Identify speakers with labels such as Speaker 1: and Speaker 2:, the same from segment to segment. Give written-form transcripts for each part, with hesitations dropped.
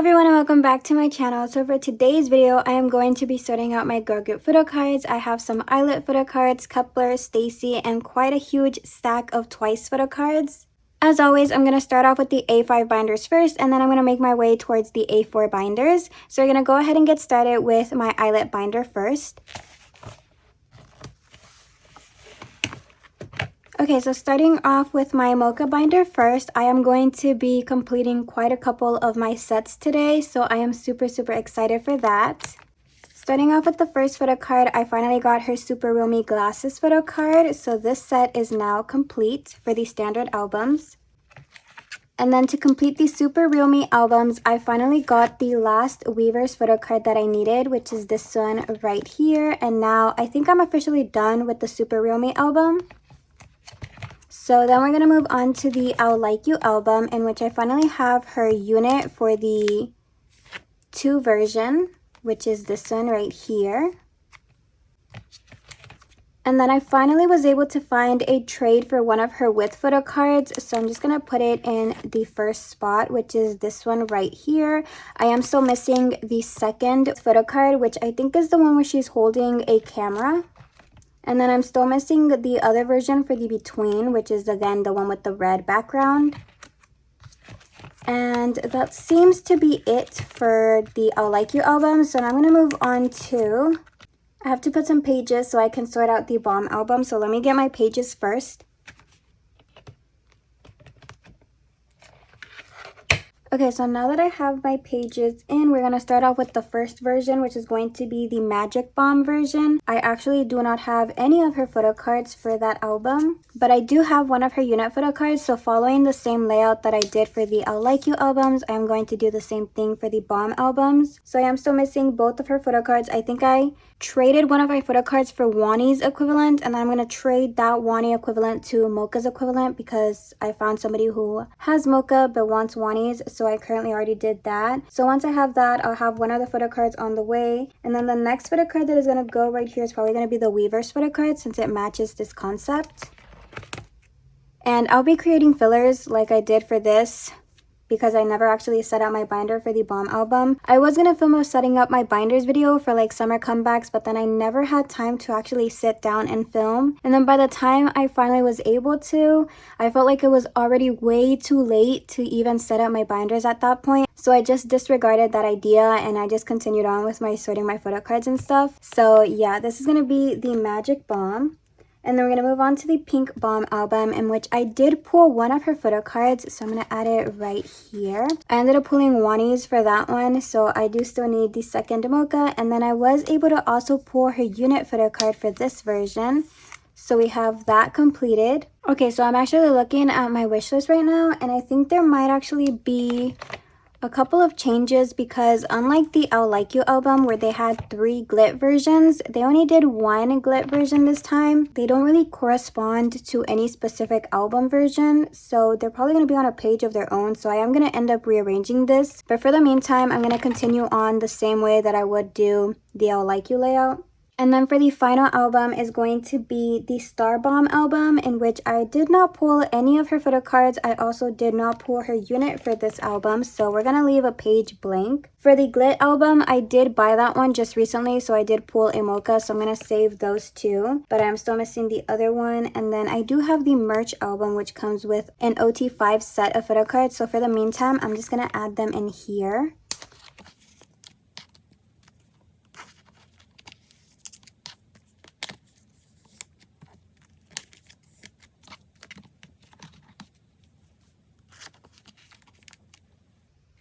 Speaker 1: everyone and welcome back to my channel. So for today's video, I am going to be sorting out my girl group photo cards. I have some illit photo cards, kep1er, stayc, and quite a huge stack of twice photo cards. As always, I'm going to start off with the A5 binders first, and then I'm going to make my way towards the A4 binders. So we're going to go ahead and get started with my illit binder first. Okay, so starting off with my mocha binder first, I am going to be completing quite a couple of my sets today, so I am super excited for that. Starting off with the first photo card, I finally got her Super Real Me Glasses photo card, so this set is now complete for the standard albums. And then to complete the Super Real Me albums, I finally got the last Weavers photo card that I needed, which is this one right here. And now I think I'm officially done with the Super Real Me album. So then we're going to move on to the I'll Like You album, in which I finally have her unit for the 2 version, which is this one right here. And then I finally was able to find a trade for one of her with photo cards. So I'm just going to put it in the first spot, which is this one right here. I am still missing the second photo card, which I think is the one where she's holding a camera. And then I'm still missing the other version for the between, which is again the one with the red background. And that seems to be it for the I'll Like You album. So now I'm going to move on to, I have to put some pages so I can sort out the bomb album. So let me get my pages first. Okay, so now that I have my pages in, we're going to start off with the first version, which is going to be the Magic Bomb version. I actually do not have any of her photo cards for that album, but I do have one of her unit photo cards. So following the same layout that I did for the I'll Like You albums, I'm going to do the same thing for the Bomb albums. So I am still missing both of her photo cards. I think I traded one of my photo cards for Wani's equivalent, and then I'm going to trade that Wani equivalent to Mocha's equivalent because I found somebody who has Mocha but wants Wani's. So I currently already did that. So once I have that, I'll have one of the photo cards on the way. And then the next photo card that is going to go right here is probably going to be the Weavers photo card since it matches this concept. And I'll be creating fillers like I did for this because I never actually set out my binder for the Bomb album. I was going to film a setting up my binders video for like summer comebacks, but then I never had time to actually sit down and film. And then by the time I finally was able to, I felt like it was already way too late to even set up my binders at that point. So I just disregarded that idea and I just continued on with my sorting my photo cards and stuff. So yeah, this is going to be the Magic Bomb. And then we're going to move on to the Pink Bomb album, in which I did pull one of her photo cards. So I'm going to add it right here. I ended up pulling Wani's for that one. So I do still need the second Mocha. And then I was able to also pull her unit photo card for this version. So we have that completed. Okay, so I'm actually looking at my wish list right now. And I think there might actually be a couple of changes because unlike the I'll Like You album where they had 3 glit versions, they only did 1 glit version this time. They don't really correspond to any specific album version, so they're probably going to be on a page of their own. So I am going to end up rearranging this. But for the meantime, I'm going to continue on the same way that I would do the I'll Like You layout. And then for the final album is going to be the Star Bomb album, in which I did not pull any of her photo cards. I also did not pull her unit for this album, so we're going to leave a page blank. For the Glit album, I did buy that one just recently, so I did pull a Mocha, so I'm going to save those 2. But I'm still missing the other one. And then I do have the Merch album, which comes with an OT5 set of photo cards. So for the meantime, I'm just going to add them in here.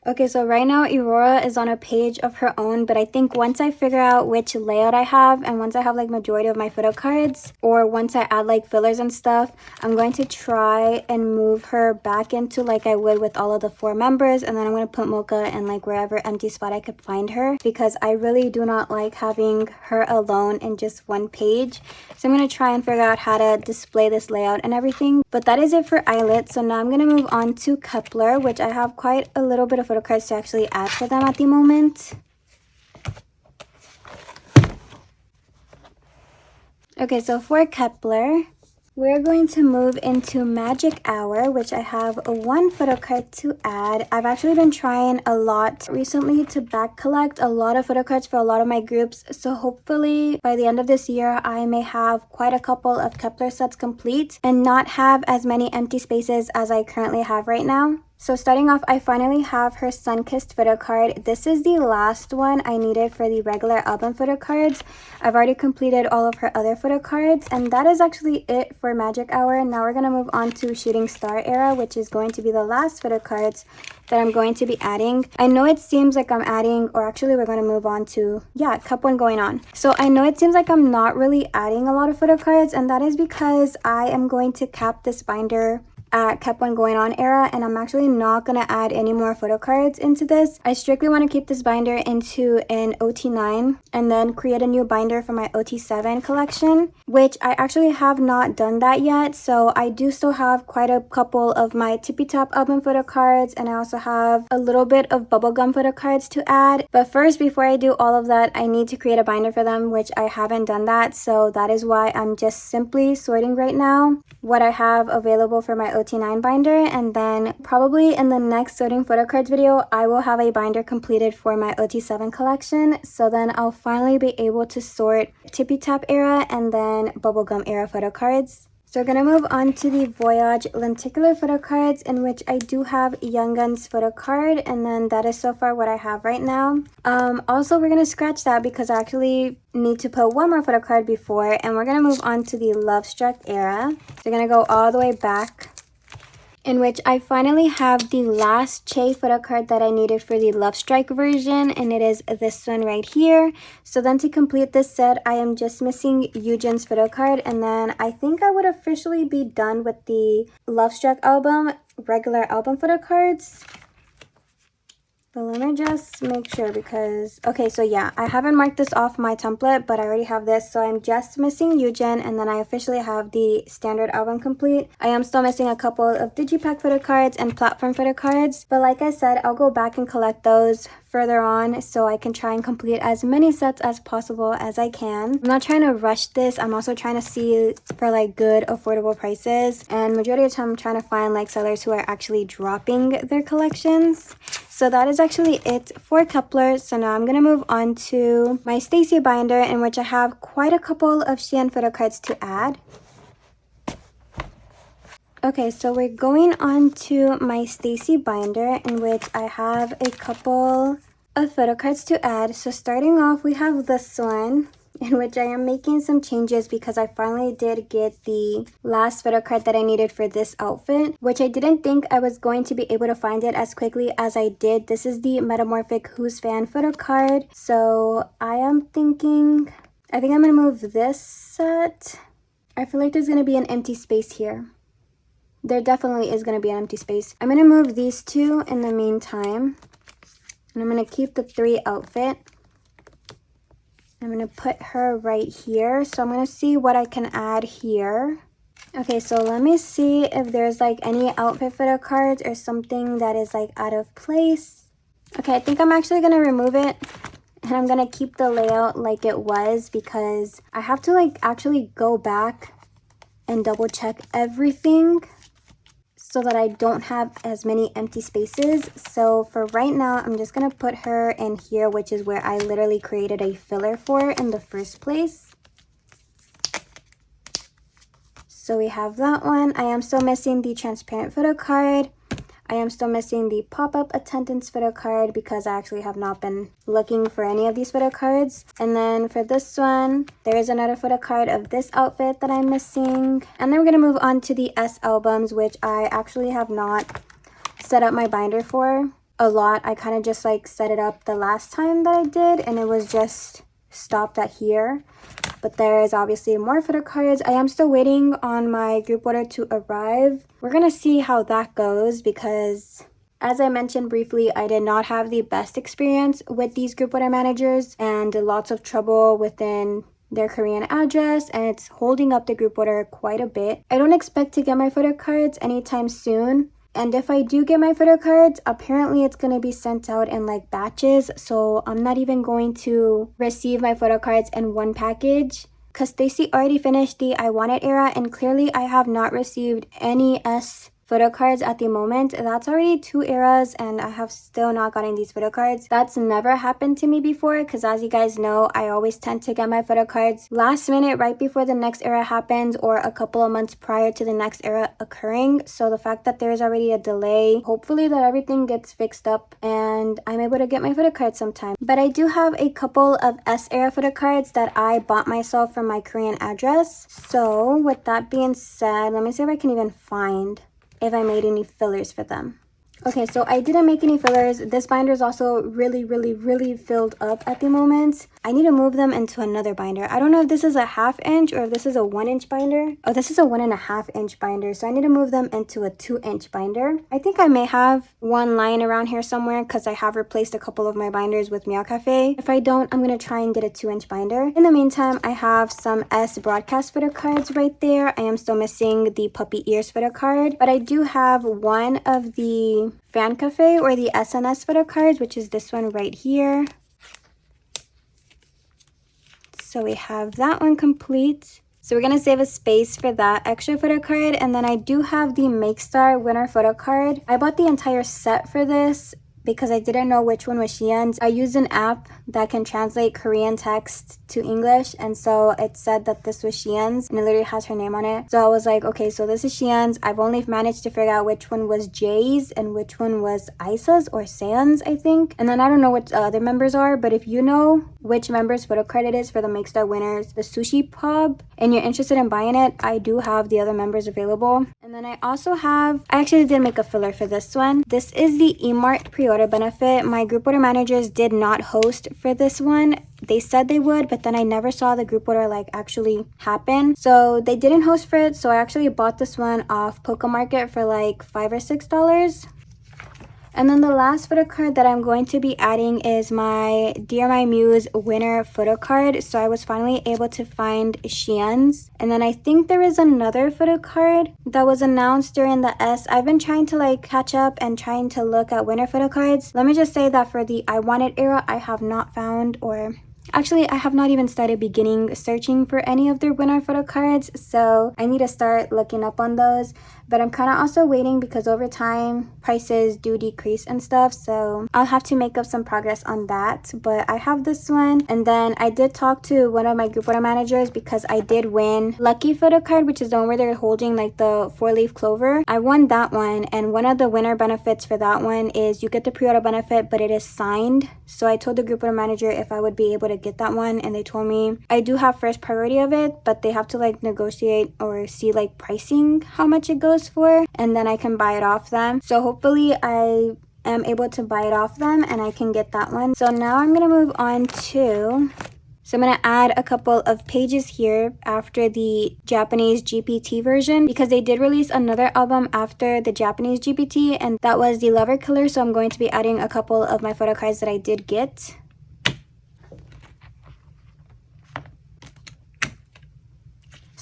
Speaker 1: Okay, so right now Aurora is on a page of her own, but I think once I figure out which layout I have and once I have like majority of my photo cards, or once I add like fillers and stuff, I'm going to try and move her back into like I would with all of the 4 members, and then I'm going to put Mocha in like wherever empty spot I could find her because I really do not like having her alone in just one page. So I'm going to try and figure out how to display this layout and everything. But that is it for illit. So now I'm going to move on to kep1er, which I have quite a little bit of photo cards to actually add for them at the moment. Okay, so for kep1er, We're going to move into Magic Hour, which I have one photo card to add. I've actually been trying a lot recently to back collect a lot of photo cards for a lot of my groups. So hopefully by the end of this year, I may have quite a couple of Kep1er sets complete and not have as many empty spaces as I currently have right now. So starting off, I finally have her Sun-Kissed photo card. This is the last one I needed for the regular album photo cards. I've already completed all of her other photo cards, and that is actually it for Magic Hour. Now we're going to move on to Shooting Star Era, which is going to be the last photo cards that I'm going to be adding. I know it seems like I'm adding, or actually we're going to move on to, Kep1er going on. So I know it seems like I'm not really adding a lot of photo cards, and that is because I am going to cap this binder at Kep1er going on era, and I'm actually not going to add any more photo cards into this. I strictly want to keep this binder into an OT9 and then create a new binder for my OT7 collection, which I actually have not done that yet. So I do still have quite a couple of my Tippy Top album photo cards, and I also have a little bit of bubblegum photo cards to add. But first, before I do all of that, I need to create a binder for them, which I haven't done that. So that is why I'm just simply sorting right now what I have available for my OT9 binder, and then probably in the next sorting photo cards video, I will have a binder completed for my OT7 collection. So then I'll finally be able to sort Tippy Top era and then bubblegum era photo cards. So we're going to move on to the Voyage lenticular photo cards, in which I do have Young Guns photo card, and then that is so far what I have right now. Also, we're going to scratch that because I actually need to put one more photo card before, and we're going to move on to the Love Struck era. So we're going to go all the way back, in which I finally have the last Che photo card that I needed for the Love Strike version, and it is this one right here. So then to complete this set, I am just missing Eugen's photo card, and then I think I would officially be done with the Love Struck album, regular album photo cards. But let me just make sure because, okay, so yeah, I haven't marked this off my template, but I already have this. So I'm just missing Eugen, and then I officially have the standard album complete. I am still missing a couple of Digipack photo cards and platform photo cards. But like I said, I'll go back and collect those further on so I can try and complete as many sets as possible as I can. I'm not trying to rush this. I'm also trying to see for like good affordable prices, and majority of the time I'm trying to find like sellers who are actually dropping their collections. So that is actually it for Kep1er. So now I'm going to move on to my stayc binder, in which I have quite a couple of Shein photo cards to add. Okay, so we're going on to my stayc binder, in which I have a couple of photo cards to add. So starting off, we have this one, in which I am making some changes because I finally did get the last photo card that I needed for this outfit, which I didn't think I was going to be able to find it as quickly as I did. This is the Metamorphic Who's Fan photo card. So I think I'm going to move this set. I feel like there's going to be an empty space here. There definitely is going to be an empty space. I'm going to move these two in the meantime, and I'm going to keep the 3 outfit. I'm going to put her right here. So I'm going to see what I can add here. Okay, so let me see if there's like any outfit photo cards or something that is like out of place. Okay, I think I'm actually going to remove it, and I'm going to keep the layout like it was because I have to like actually go back and double check everything so that I don't have as many empty spaces. So for right now, I'm just going to put her in here, which is where I literally created a filler for in the first place. So we have that one. I am still missing the transparent photo card. I am still missing the pop-up attendance photo card because I actually have not been looking for any of these photo cards. And then for this one, there is another photo card of this outfit that I'm missing. And then we're going to move on to the S albums, which I actually have not set up my binder for a lot. I kind of just like set it up the last time that I did, and it was just stopped at here. But there is obviously more photo cards. I am still waiting on my group order to arrive. We're going to see how that goes because, as I mentioned briefly, I did not have the best experience with these group order managers and lots of trouble within their Korean address, and it's holding up the group order quite a bit. I don't expect to get my photo cards anytime soon. And if I do get my photo cards, apparently it's going to be sent out in like batches. So I'm not even going to receive my photo cards in one package. because Stacy already finished the I Want It era, and clearly I have not received any S photo cards at the moment. That's already 2 eras and I have still not gotten these photo cards. That's never happened to me before, because as you guys know, I always tend to get my photo cards last minute, right before the next era happens, or a couple of months prior to the next era occurring. So the fact that there's already a delay, hopefully that everything gets fixed up and I'm able to get my photo cards sometime. But I do have a couple of S era photo cards that I bought myself from my Korean address. So with that being said, let me see if I can even find if I made any fillers for them. Okay, so I didn't make any fillers. This binder is also really filled up at the moment. I need to move them into another binder. I don't know if this is a 1/2 inch or if this is a 1 inch binder. Oh, this is a 1.5 inch binder. So I need to move them into a 2 inch binder. I think I may have one lying around here somewhere because I have replaced a couple of my binders with Meow Cafe. If I don't, I'm going to try and get a 2 inch binder. In the meantime, I have some S broadcast photo cards right there. I am still missing the puppy ears photo card, but I do have one of the Fan Cafe or the SNS photo cards, which is this one right here. So we have that one complete. So we're going to save a space for that extra photo card. And then I do have the Make Star winner photo card. I bought the entire set for this because I didn't know which one was Sheehan's. I used an app that can translate Korean text to English, and so it said that this was Sheehan's, and it literally has her name on it. So I was like, okay, so this is Sheehan's. I've only managed to figure out which one was Jay's and which one was Isa's or San's, I think. And then I don't know what other members are, but if you know which member's photo card it is for the Make Star winners, the Sushi Pub, and you're interested in buying it, I do have the other members available. And then I also have, I actually did make a filler for this one. This is the eMart pre-order benefit. My group order managers did not host for this one. They said they would, but then I never saw the group order like actually happen. So they didn't host for it. So I actually bought this one off Poke Market for like $5 or $6. And then the last photo card that I'm going to be adding is my Dear My Muse winner photo card. So I was finally able to find Sheehan's. And then I think there is another photo card that was announced during the S. I've been trying to like catch up and trying to look at winner photo cards. Let me just say that for the I Want It era, I have not found, or actually, I have not even started beginning searching for any of their winner photo cards, so I need to start looking up on those. But I'm kind of also waiting because over time, prices do decrease and stuff, so I'll have to make up some progress on that. But I have this one, and then I did talk to one of my group order managers because I did win Lucky photo card, which is the one where they're holding like the 4-leaf clover. I won that one, and one of the winner benefits for that one is you get the pre-order benefit, but it is signed. So I told the group order manager if I would be able to get that one, and they told me I do have first priority of it, but they have to like negotiate or see like pricing how much it goes for, and then I can buy it off them. So hopefully I am able to buy it off them and I can get that one. So now I'm gonna move on to, so I'm gonna add a couple of pages here after the Japanese GPT version, because they did release another album after the Japanese GPT, and that was the Lover Killer. So I'm going to be adding a couple of my photo cards that I did get.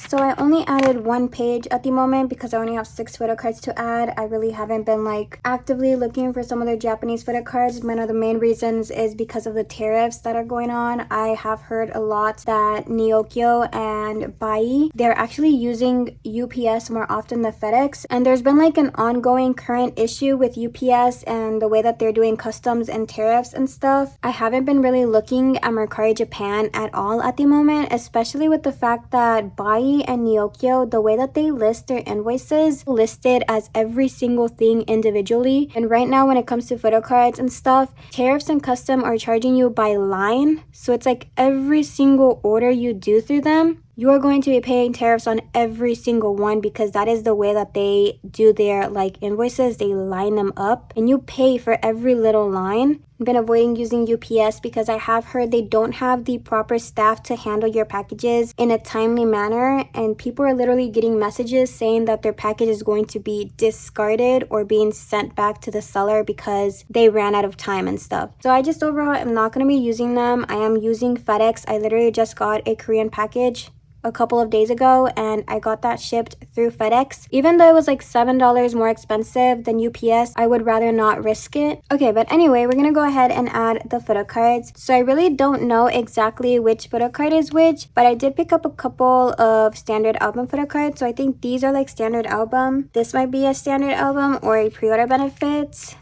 Speaker 1: So I only added one page at the moment because I only have 6 photo cards to add. I really haven't been like actively looking for some other Japanese photo cards. One of the main reasons is because of the tariffs that are going on. I have heard a lot that Neokyo and Bai, they're actually using UPS more often than FedEx. And there's been like an ongoing current issue with UPS and the way that they're doing customs and tariffs and stuff. I haven't been really looking at Mercari Japan at all at the moment, especially with the fact that Bai and Neokyo, the way that they list their invoices, listed as every single thing individually. And right now when it comes to photo cards and stuff, tariffs and custom are charging you by line. So it's like every single order you do through them, you are going to be paying tariffs on every single one, because that is the way that they do their like invoices. They line them up and you pay for every little line. I've been avoiding using UPS because I have heard they don't have the proper staff to handle your packages in a timely manner, and people are literally getting messages saying that their package is going to be discarded or being sent back to the seller because they ran out of time and stuff. So I just overall am not going to be using them. I am using FedEx. I literally just got a Korean package a couple of days ago, and I got that shipped through FedEx. Even though it was like $7 more expensive than UPS, I would rather not risk it. Okay, but anyway, we're gonna go ahead and add the photo cards. So I really don't know exactly which photo card is which, but I did pick up a couple of standard album photo cards. So I think these are like standard album. This might be a standard album or a pre-order benefit.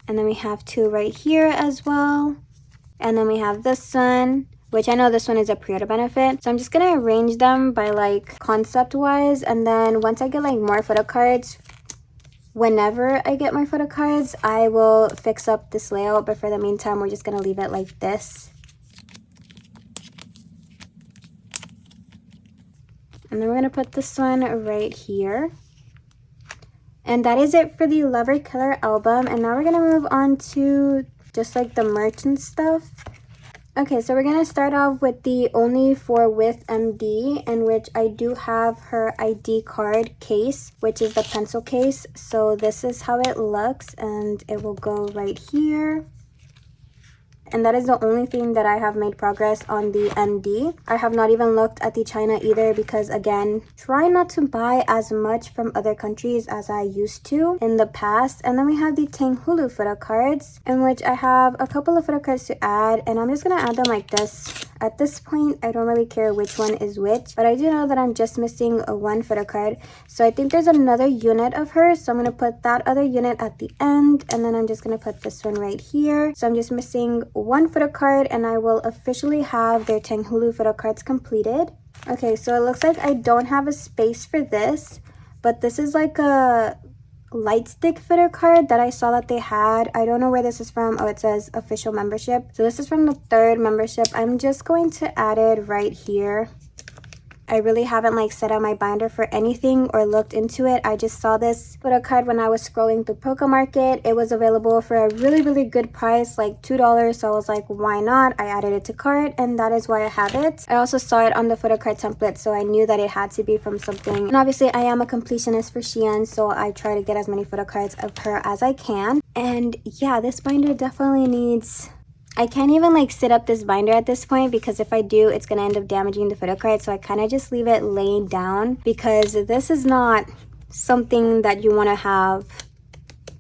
Speaker 1: And then we have two right here as well. And then we have this one, which I know this one is a pre-order benefit. So I'm just gonna arrange them by like concept wise, and then once I get like more photo cards, whenever I get more photo cards, I will fix up this layout, but for the meantime we're just gonna leave it like this. And then we're gonna put this one right here. And that is it for the Lover Killer album. And now we're gonna move on to just like the merch and stuff. Okay, so we're gonna start off with the Only for With MD, in which I do have her ID card case, which is the pencil case. So this is how it looks, and it will go right here. And that is the only thing that I have made progress on the MD. I have not even looked at the China either because, again, try not to buy as much from other countries as I used to in the past. And then we have the Tanghulu photo cards, in which I have a couple of photo cards to add, and I'm just gonna add them like this. At this point, I don't really care which one is which, but I do know that I'm just missing one photo card. So I think there's another unit of her, so I'm gonna put that other unit at the end, and then I'm just gonna put this one right here. So I'm just missing one photo card, and I will officially have their Tanghulu photo cards completed. Okay, so it looks like I don't have a space for this, but this is like a light stick photo card that I saw that they had. I don't know where this is from. Oh, it says official membership. So this is from the 3rd membership. I'm just going to add it right here. I really haven't like set out my binder for anything or looked into it. I just saw this photo card when I was scrolling through Poke Market. It was available for a really good price, like $2. So I was like, why not? I added it to cart, and that is why I have it. I also saw it on the photo card template, so I knew that it had to be from something. And obviously I am a completionist for Shein, so I try to get as many photo cards of her as I can. And yeah, this binder definitely needs... I can't even like sit up this binder at this point, because if I do, it's gonna end up damaging the photo card. So I kind of just leave it laying down, because this is not something that you want to have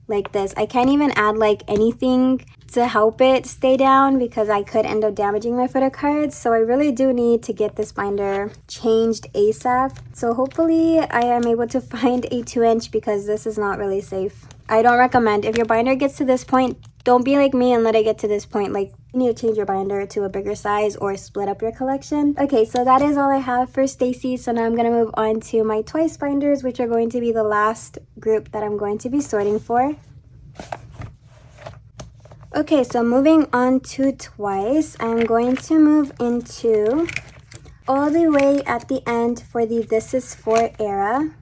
Speaker 1: like this. I can't even add like anything to help it stay down, because I could end up damaging my photo cards. So I really do need to get this binder changed ASAP. So hopefully I am able to find a 2-inch, because this is not really safe. I don't recommend, if your binder gets to this point, don't be like me and let it get to this point. Like, you need to change your binder to a bigger size or split up your collection. Okay, so that is all I have for Stacey. So now I'm going to move on to my Twice binders, which are going to be the last group that I'm going to be sorting for. Okay, so moving on to Twice, I'm going to move into all the way at the end for the This Is For era.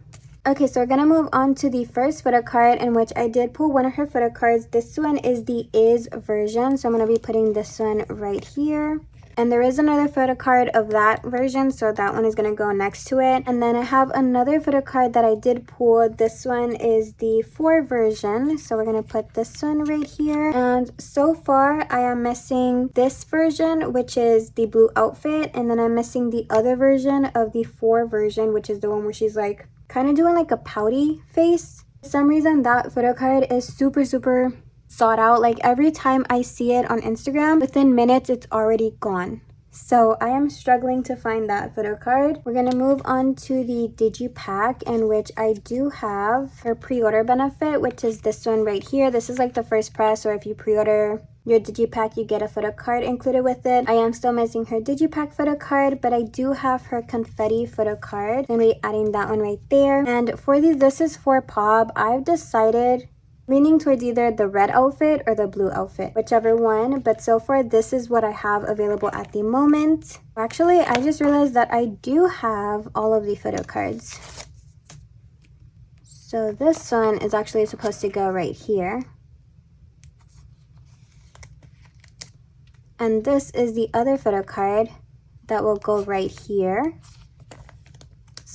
Speaker 1: Okay, so we're gonna move on to the first photo card, in which I did pull one of her photo cards. This one is the Is version, so I'm gonna be putting this one right here. And there is another photo card of that version, so that one is gonna go next to it. And then I have another photo card that I did pull. This one is the 4 version, so we're gonna put this one right here. And so far I am missing this version, which is the blue outfit, and then I'm missing the other version of the 4 version, which is the one where she's like kind of doing like a pouty face. For some reason that photo card is super sought out. Like every time I see it on Instagram, within minutes it's already gone. So I am struggling to find that photo card. We're gonna move on to the digipack, in which I do have her pre-order benefit, which is this one right here. This is like the first press, or if you pre-order your digipack, you get a photo card included with it. I am still missing her digipack photo card, but I do have her confetti photo card. I'm gonna be adding that one right there. And for the This Is For Pop, I've decided leaning towards either the red outfit or the blue outfit, whichever one. But so far, this is what I have available at the moment. Actually, I just realized that I do have all of the photo cards. So this one is actually supposed to go right here. And this is the other photo card that will go right here.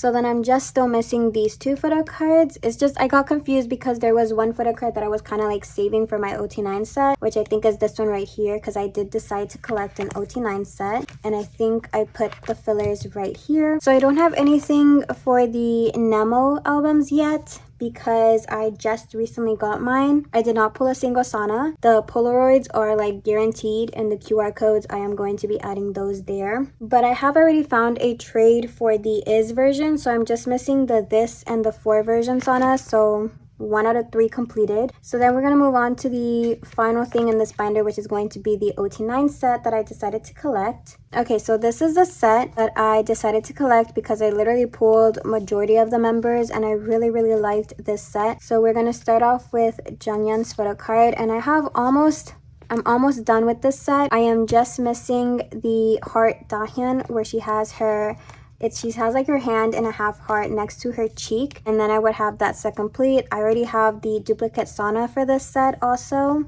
Speaker 1: So then I'm just still missing these 2 photo cards. It's just I got confused because there was one photo card that I was kind of like saving for my OT9 set, which I think is this one right here, because I did decide to collect an OT9 set, and I think I put the fillers right here. So I don't have anything for the Nemo albums yet because I just recently got mine. I did not pull a single sauna. The Polaroids are like guaranteed, and the QR codes, I am going to be adding those there. But I have already found a trade for the is version, so I'm just missing the this and the 4 version sauna. So 1 out of 3 completed. So then we're going to move on to the final thing in this binder, which is going to be the OT9 set that I decided to collect. Okay, so this is the set that I decided to collect because I literally pulled majority of the members and I really liked this set. So we're going to start off with Jungyeon's photo card, and I'm almost done with this set. I am just missing the heart Dahyun where she has like her hand in a half heart next to her cheek, and then I would have that set complete. I already have the duplicate sauna for this set also.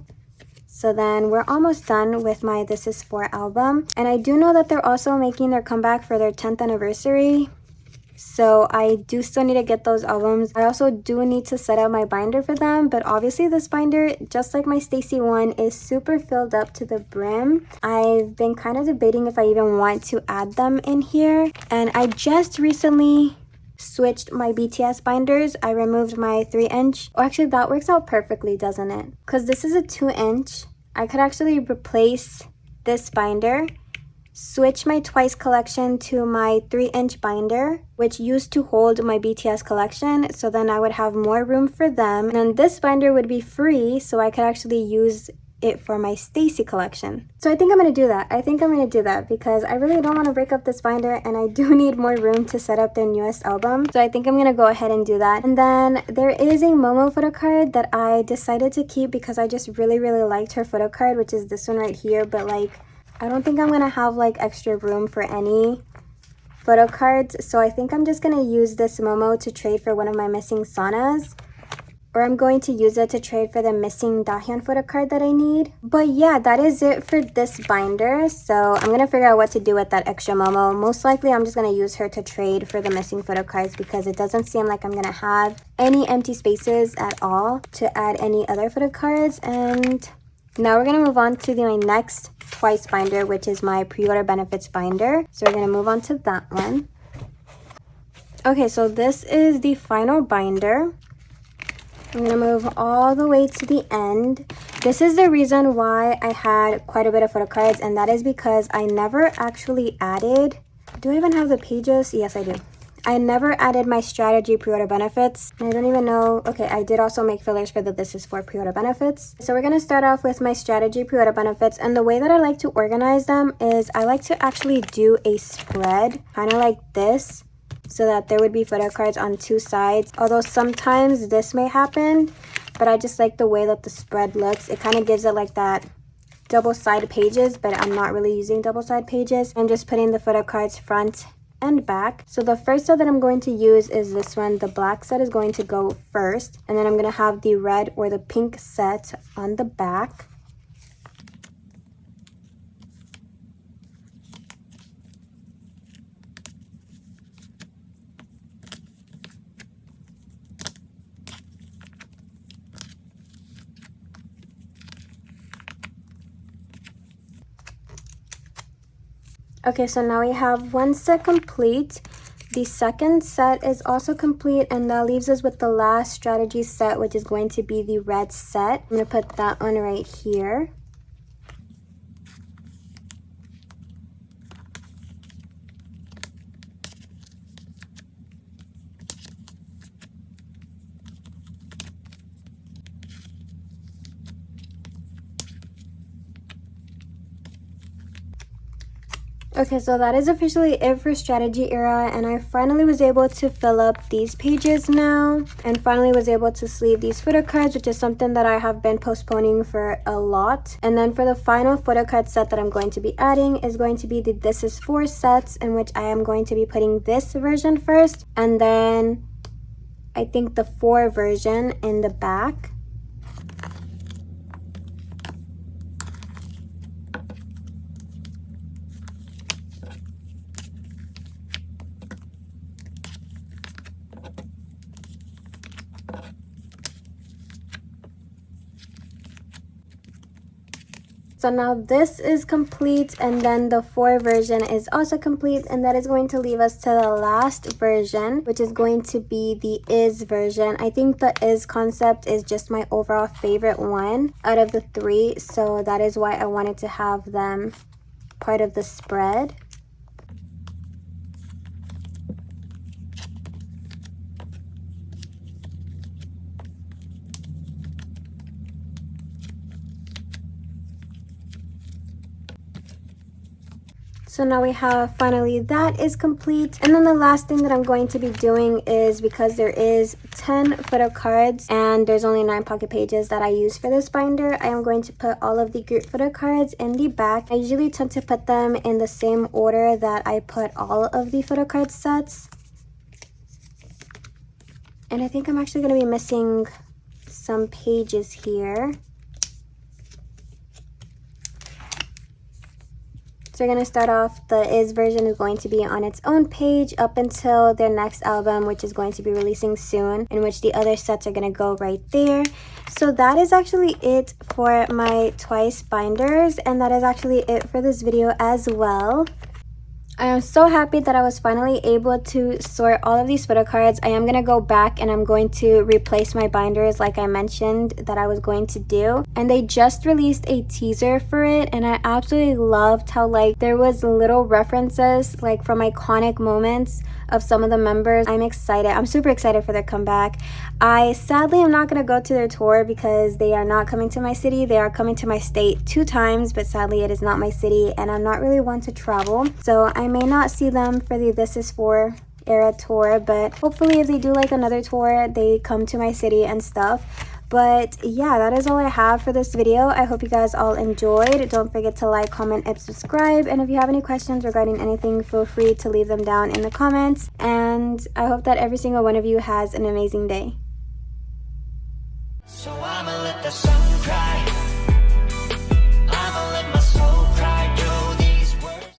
Speaker 1: So then we're almost done with my This Is 4 album. And I do know that they're also making their comeback for their 10th anniversary. So I do still need to get those albums. I also do need to set up my binder for them, but obviously this binder, just like my stayc one, is super filled up to the brim. I've been kind of debating if I even want to add them in here, and I just recently switched my BTS binders. I removed my 3-inch. Oh, actually that works out perfectly, doesn't it? Because this is a 2-inch. I could actually replace this binder, switch my Twice collection to my 3-inch binder, which used to hold my BTS collection, so then I would have more room for them. And then this binder would be free, so I could actually use it for my stayc collection. So I think I'm going to do that. I think I'm going to do that because I really don't want to break up this binder, and I do need more room to set up their newest album. So I think I'm going to go ahead and do that. And then there is a Momo photo card that I decided to keep because I just really liked her photo card, which is this one right here. But like, I don't think I'm going to have like extra room for any photo cards. So I think I'm just going to use this Momo to trade for one of my missing saunas. Or I'm going to use it to trade for the missing Dahyun photo card that I need. But yeah, that is it for this binder. So I'm going to figure out what to do with that extra Momo. Most likely I'm just going to use her to trade for the missing photo cards because it doesn't seem like I'm going to have any empty spaces at all to add any other photo cards. And now we're going to move on to my next Twice binder, which is my pre-order benefits binder. So we're going to move on to that one. Okay, so this is the final binder. I'm going to move all the way to the end. This is the reason why I had quite a bit of photo cards, and that is because I never actually added... Do I even have the pages? Yes, I do. I never added my strategy pre-order benefits. I don't even know... Okay, I did also make fillers for the This Is 4 pre-order benefits. So we're going to start off with my strategy pre-order benefits, and the way that I like to organize them is I like to actually do a spread, kind of like this, so that there would be photo cards on 2 sides. Although sometimes this may happen, but I just like the way that the spread looks. It kind of gives it like that double-sided pages, but I'm not really using double-sided pages. I'm just putting the photo cards front and back. So the first set that I'm going to use is this one. The black set is going to go first, and then I'm going to have the red or the pink set on the back. Okay, so now we have 1 set complete. The second set is also complete, and that leaves us with the last strategy set, which is going to be the red set. I'm going to put that one right here. Okay, so that is officially it for strategy era, and I finally was able to fill up these pages now, and finally was able to sleeve these photo cards, which is something that I have been postponing for a lot. And then for the final photo card set that I'm going to be adding is going to be the This Is 4 sets, in which I am going to be putting this version first, and then I think the 4 version in the back. So now this is complete, and then the 4 version is also complete, and that is going to leave us to the last version, which is going to be the is version. I think the is concept is just my overall favorite one out of the 3, so that is why I wanted to have them part of the spread. So now we have finally that is complete. And then the last thing that I'm going to be doing is, because there is 10 photo cards and there's only 9 pocket pages that I use for this binder, I am going to put all of the group photo cards in the back. I usually tend to put them in the same order that I put all of the photo card sets. And I think I'm actually going to be missing some pages here. So we're going to start off, the is version is going to be on its own page up until their next album, which is going to be releasing soon, in which the other sets are going to go right there. So that is actually it for my twice binders, and that is actually it for this video as well. I am so happy that I was finally able to sort all of these photo cards. I am going to go back and I'm going to replace my binders like I mentioned that I was going to do. And they just released a teaser for it, and I absolutely loved how like there was little references like from iconic moments of some of the members. I'm excited. I'm super excited for their comeback. I sadly am not going to go to their tour because they are not coming to my city. They are coming to my state 2 times, but sadly it is not my city and I'm not really one to travel. So I may not see them for the This Is For era tour, but hopefully if they do like another tour, they come to my city and stuff. But yeah, that is all I have for this video. I hope you guys all enjoyed. Don't forget to like, comment, and subscribe. And if you have any questions regarding anything, feel free to leave them down in the comments. And I hope that every single one of you has an amazing day.
Speaker 2: So I'ma let the sun cry.